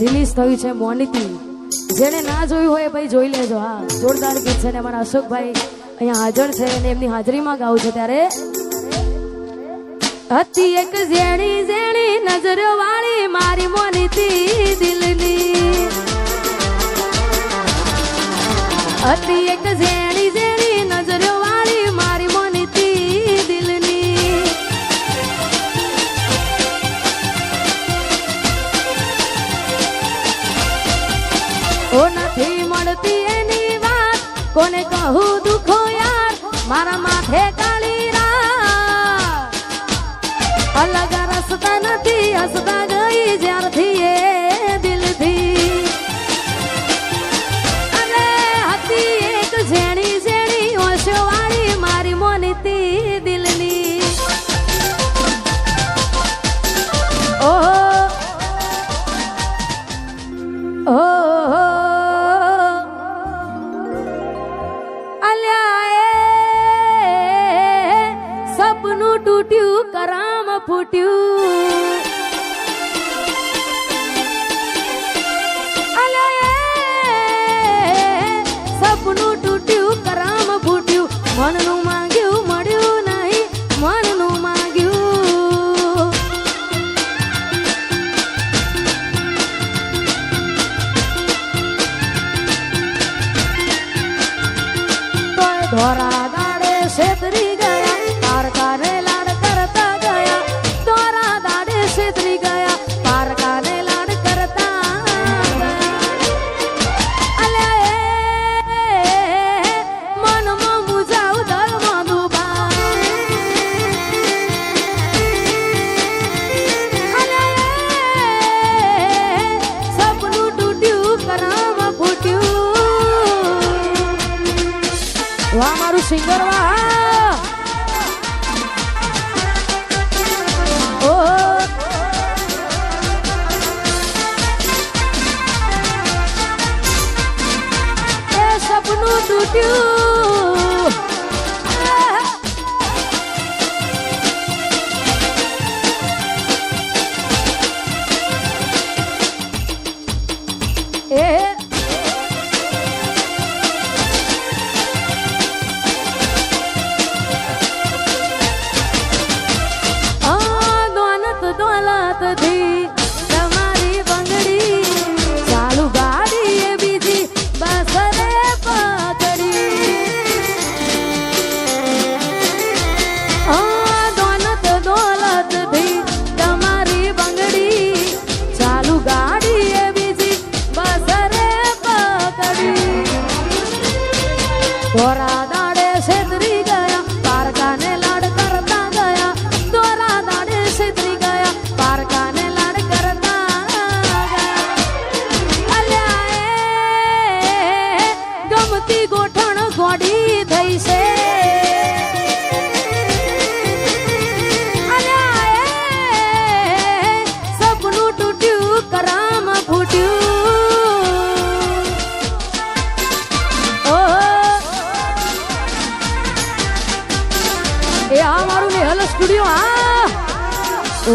Release થયું છે મોનિતી. જેને ના જોયું હોય ભાઈ જોઈ લેજો. હા, જોરદાર ગીત છે ને અમારા અશોકભાઈ અહીંયા હાજર છે અને એમની હાજરીમાં ગાવું છે. ત્યારે હતી એક ઝેણી ઝેણી નજરો વાળી મારી મોનિતી દિલની. હતી એક ઝેણી ઝેણી નજરો વાળી મારી મોનિતી દિલની. ઓ નથી મળતી એની વાત કોને કહું દુખો યાર મારા માથે કાળી રાત. અલગ રસ્તા નથી હસતા ગઈ જ્યારથી એ દિલથી. અરે હતી એક ઝેણી ઝેણી ઓશો વાળી મારી મોનિતી દિલની. ઓહો ઓહો સપનું તૂટ્યું કરામ ફૂટ્યું. સપનું તૂટ્યું કરામ ફૂટ્યું. મનનું માંગ્યું મળ્યું નહીં મનનું માંગ્યું. તોય ધોરા દાડે છેતરી ગયા પારકાને લાડ કરતા ગયા. ધોરા દાડે છેતરી ગયા પારકાને લાડ કરતા ગયા. મનમાં મુજાવ દળમાં ડૂબા. સપનું તૂટ્યું કરામ ફૂટ્યું. વાહ મારું સિંગર વાહ. સપનું તૂટ્યું એ દોલતથી તમારી બંગડી ચાલુ ગાડી એ બીજી બસ રે પકડી. દોલતથી તમારી બંગડી ચાલુ ગાડી એ બીજી બસ રે પકડી. ધોરા દાડે છેતરી ગયા પારકાને લાડ કરતા ગયા. ધોરા દાડે છેતરી ગયા પારકાને લાડ કરતા ગયા. અલ્યા ગમતી ગોઠણ ગોડી થઈ છે. અલ્યા સપનું તૂટ્યું કરામ ફૂટ્યું. એ આ મારું નિહલ સ્ટુડિયો. હા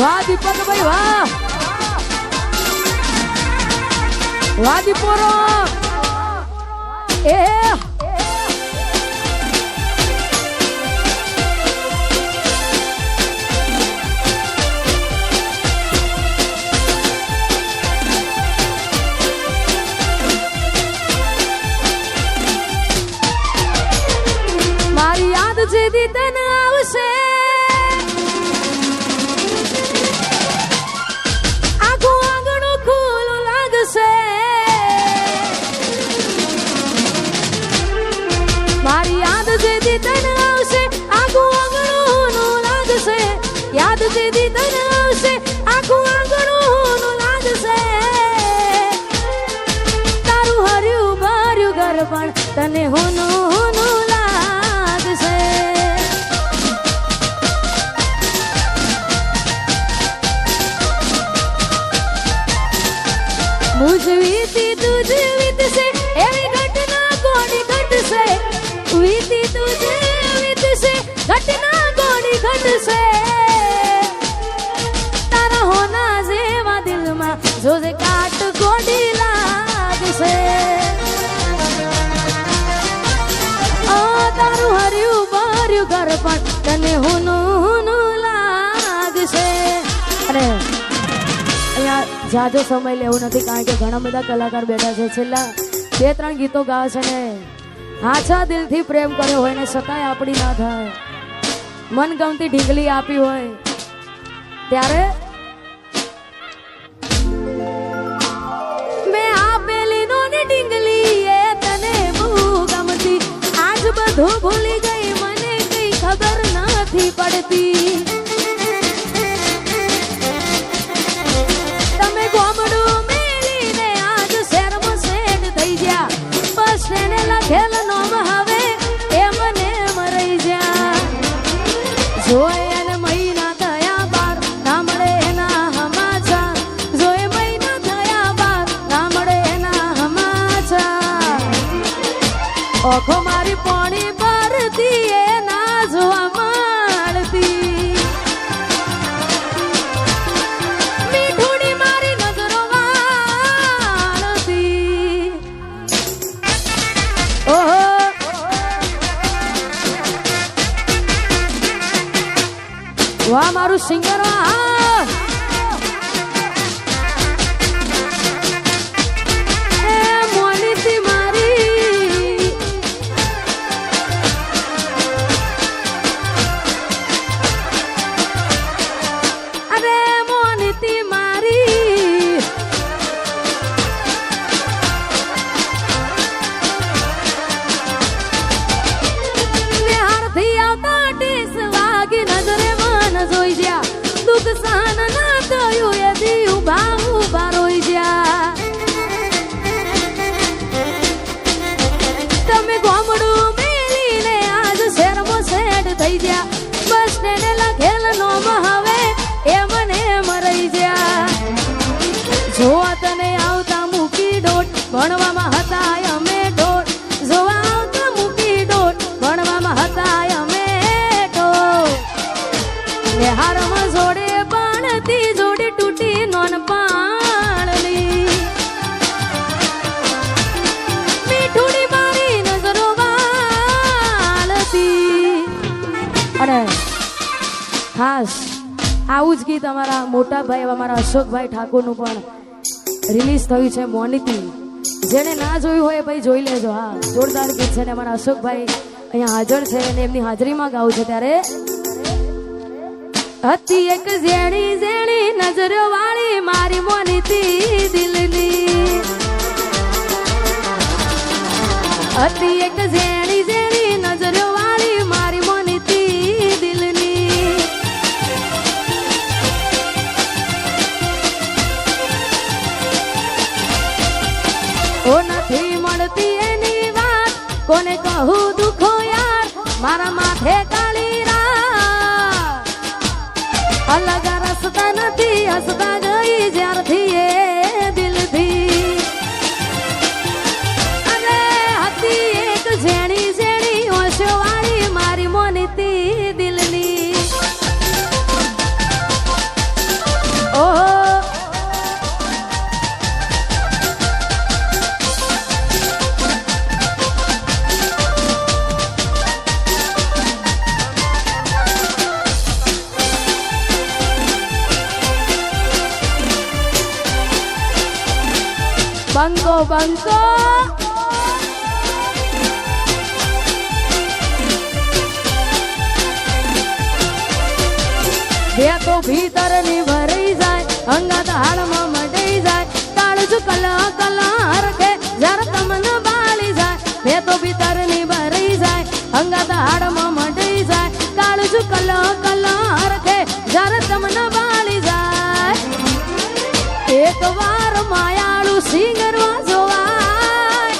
વાહ દીપકભાઈ વાહ. વાહ દીપોરો. એ મારી યાદ જેદી તને આવશે આખું આંગણું ખુલ્લું લાગશે. મારી યાદ જેદી તને આવશે આખું આંગણું લાગશે. યાદ જેદી તને આવશે આખું આંગણું લાગશે. તારું હર્યું ભર્યું ઘર પણ તને હોનું હોનું લાગશે. મુજ વીતી તુજ વીતશે એવી ઘટના કોની ઘટશે. વીતી તુજ વીતશે ઘટના કોની ઘટશે. તારા હોના જેવા દિલમાં જોજે કાટ કોણ ત્યારે પણ તને હું લાગશે. અને અહીંયા જાજો સમય લેવું નથી કારણ કે ઘણા બધા કલાકાર બેઠા છે. છેલ્લા 2-3 ગીતો ગાવે છે ને આછા દિલથી પ્રેમ કર્યો હોય ને છતાંય આપણી ના થાય, મનગમતી ઢીંગલી આપી હોય ત્યારે મેં આપેલી નો ને ઢીંગલી એ તને બહુ ગમતી. આજ બધું ભૂલી ગઈ મને કઈ ખબર નથી પડતી. તમે ગોમડું મેલીને આજ શહેરમાં સેટ થઈ ગયા. બસ એને લખેલ નોમ હવે એ મને મરી જા. જોઈ એને મહિના થયા બાર ના મળે એના હમાચા. જોઈ મહિના થયા બાર ના મળે એના હમાચા. ઓખો મારી પાણી ભરતી એ ના જોવા મળતી. મીઠુડી મારી નજરો વાળતી. ઓહો વાહ મારું સિંગર વાહ. એ મોનીતી મારી અરે મોનીતી મારી બિહારથી આવતા ટેસ વાગી નજરે જોઈ જ્યા. દુઃખ સહન ના થયું એ દી ઉભા રોઈ જ્યા. તમે ગોમડું મેલીને આજ શહેરમાં સેટ થઈ ગયા. બસ તેને લખેલ નોમ હવે એ મને મરી જ્યા. જોવા તને આવતા મૂકી ડોટ ભણવામાં હતા અમે ડોટ. જોવા આવતા મૂકી ડોટ ભણવામાં હતા અમે ડોટ. હારમાં જોડે બાણતી જોડે તૂટી નોન પાણની. મીઠુડી મારી નજરો વાળતી. અને ખાસ આવું જ ગીત અમારા મોટા ભાઈ અમારા અશોકભાઈ ઠાકોરનું પણ રિલીઝ થયું છે મોનીતી. જેને ના જોયું હોય ભાઈ જોઈ લેજો. હા જોરદાર ગીત છે ને અમારા અશોકભાઈ અહીંયા હાજર છે અને એમની હાજરીમાં ગાવું છે. ત્યારે હતી એક ઝેણી ઝેણી નજરો વાળી મારી મોનીતી દિલની. હતી એક ઝેણી ઝેણી નજરો વાળી મારી મોનીતી દિલની. ઓ નથી મળતી એની વાત કોને કહું દુખો યાર. મારા માથે કાળી રાત. અલગ રસ્તા નથી હસતા ગઈ જ્યારથી એ દિલથી. અને હતી એક ઝેણી ઝેણી ઓશો વાળી મારી મોનીતી દિલની. ઓહો બંકો બંકો બે તો ભીતર ની ભરાઈ જાય અંગત હાડમાં મટાઈ જાય. કાળજ કલા કલા હરખે જર તમને બાળી જાય. બે તો ભીતર ની ભરાઈ જાય અંગત હાડમાં મટાઈ જાય. કાળજ કલા કલા હરખે જર તમને બાળી જાય. એક વાર માયાળુ સિંગરવા જોવાય.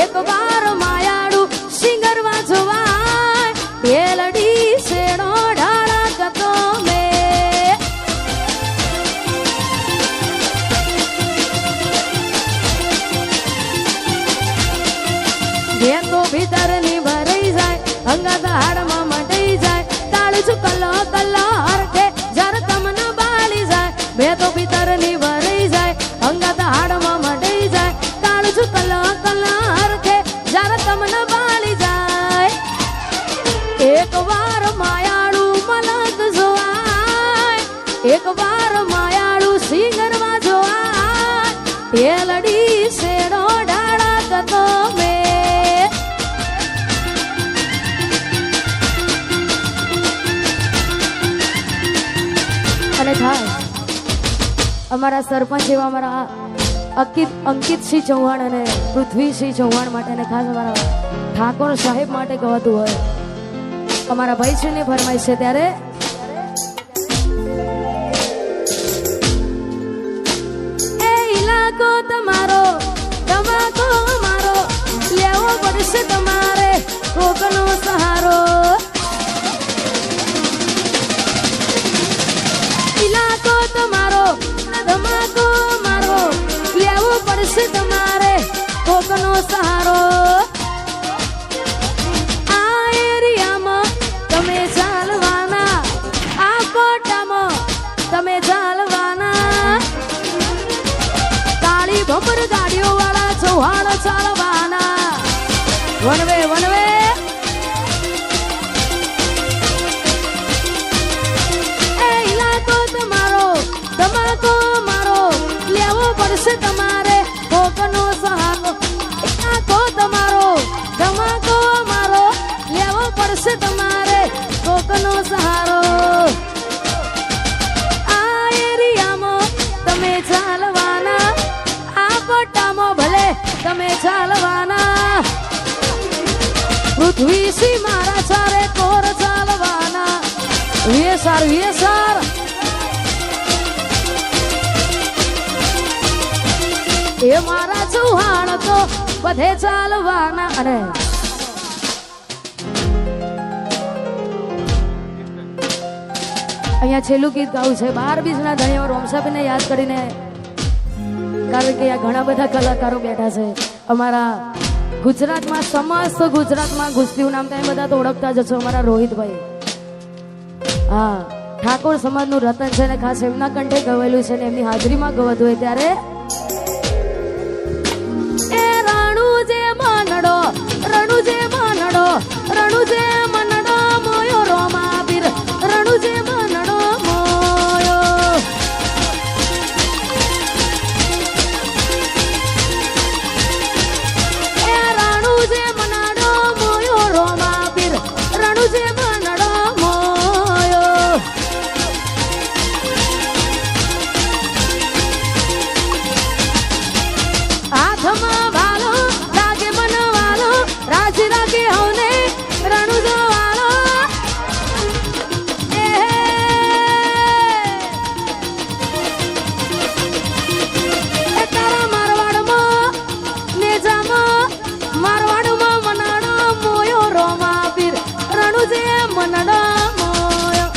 એક વાર માયાળુ સિંગરવા જોવાય. પેલડી શેડો ઢળકતો મે. બે તો ભીતર ની ભરાઈ જાય અંગત હાડમાં મટાઈ જાય. કાળજ કલો કલો હરખે જર તમને બાળી જાય. બે તો ભીતર ની ભરાઈ જાય અંગત હાડમાં મટાઈ જાય. કાળજ કલો કલો હરખે જર તમને બાળી જાય. એક વાર એક વાર માયાળું સિંગરમાં જોવા ટેલડી શેડો ડાળા કતો મેં અને ખાસ અમારા સરપંચ એવા અમારા અંકિતસિંહ ચૌહાણ અને પૃથ્વીસિંહ ચૌહાણ માટે અને ખાસ અમારા ઠાકોર સાહેબ માટે ગવાતું હોય અમારા ભાઈશ્રીની ફરમાઈશ છે ત્યારે એ ઇલાકો તમારો તમાકો અમારો લેવો પડશે તમારે કોકનો સહારો ઇલાકો તમારો ધમાકો મારો લેવો પડશે તમારે કોકનો સહારો આ એરિયામાં તમે ચાલવાના આ કોટામાં તમે ચાલવાના તાળી ભમર ગાડીઓ વાળા ચૌહાણ ચાલવાના વનવે વનવે તમાકો મારો લેવો પડશે તમારે કોકનો સહારો ઇલાકો તમારો તમાકો મારો લેવો પડશે તમારે કોકનો સહારો આ એરિયામાં તમે ચાલવાના આ પટ્ટામાં ભલે તમે ચાલવાના પૃથ્વીસિંહ મારા ચારે કોર ચાલવાના વેસાર વેસાર એ મારા ચૌહાણ તો બધે ચાલવાના અને અહીંયા છેલ્લું ગીત ગાવું છે 12 બીજના ધણીઓ રોમસાબેનને યાદ કરીને કારણ કે આ ઘણા બધા કલાકારો બેઠા છે અમારા ગુજરાતમાં સમસ્ત ગુજરાતમાં ગુસ્તીનું નામ તમે બધા તો ઓળખતા જ છો અમારા રોહિતભાઈ હા ઠાકોર સમાજનું રતન છે ને ખાસ એમના કંઠે ગવેલું છે ને એમની હાજરીમાં ગવતું હોય ત્યારે રણુજે મનડો મોયો રોમાબીર રણુજે મનડો મોયો એ રણુજે મનડો મોયો રોમાબીર રણુજે મનડો મોયો હાથમાં વાલો લાગે મનવાલો રાજી રાગે હવને રણુજો વાળો એ તારા મારવાડમાં નેજામાં મારવાડમાં મનાડો મોયો રોમાબીર રણુજે મનાડો મોયો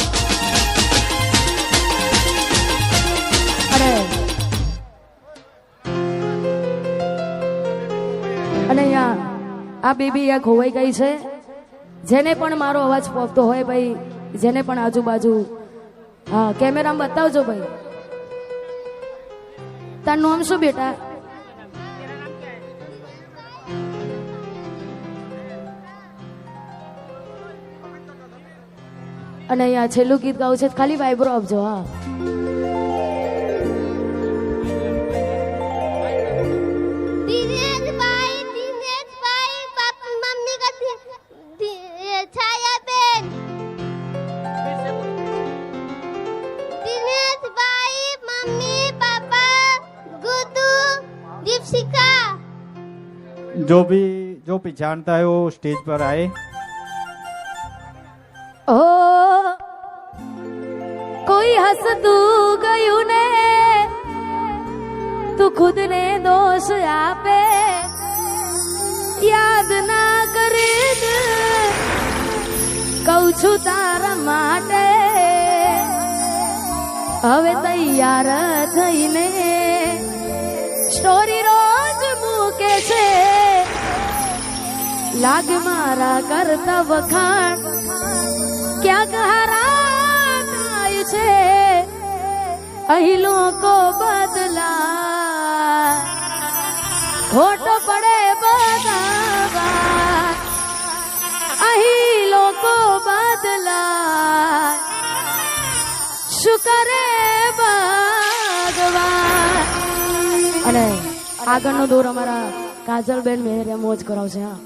અને અહીંયા આ બેબી આ ખોવાઈ ગઈ છે જેને પણ મારો અવાજ પહોંચતો હોય ભાઈ જેને પણ આજુબાજુ હા કેમેરામાં બતાવજો ભાઈ તારું નામ શું બેટા અને અહીંયા છેલ્લું ગીત ગાવું છે ખાલી વાઇબ્રો આપજો હા जो भी जानता है वो स्टेज पर आए। ओ कोई हंसતું ગયું ને તું ખુદ ને દોષ આપે યાદ ના કરે કહું છું તારા માટે હવે તૈયાર થઈને સ્ટોરી રોજ મૂકે છે લાગ મારા કરતા વખાણ ક્યાંક હારા થાય છે અહીં લોકો બદલા ખોટો પડે બધા અહીં લોકો બદલા શું કરે ભગવાન. અને આગળનો દોર અમારા કાજલબેન મેહરે મોજ કરાવશે. હા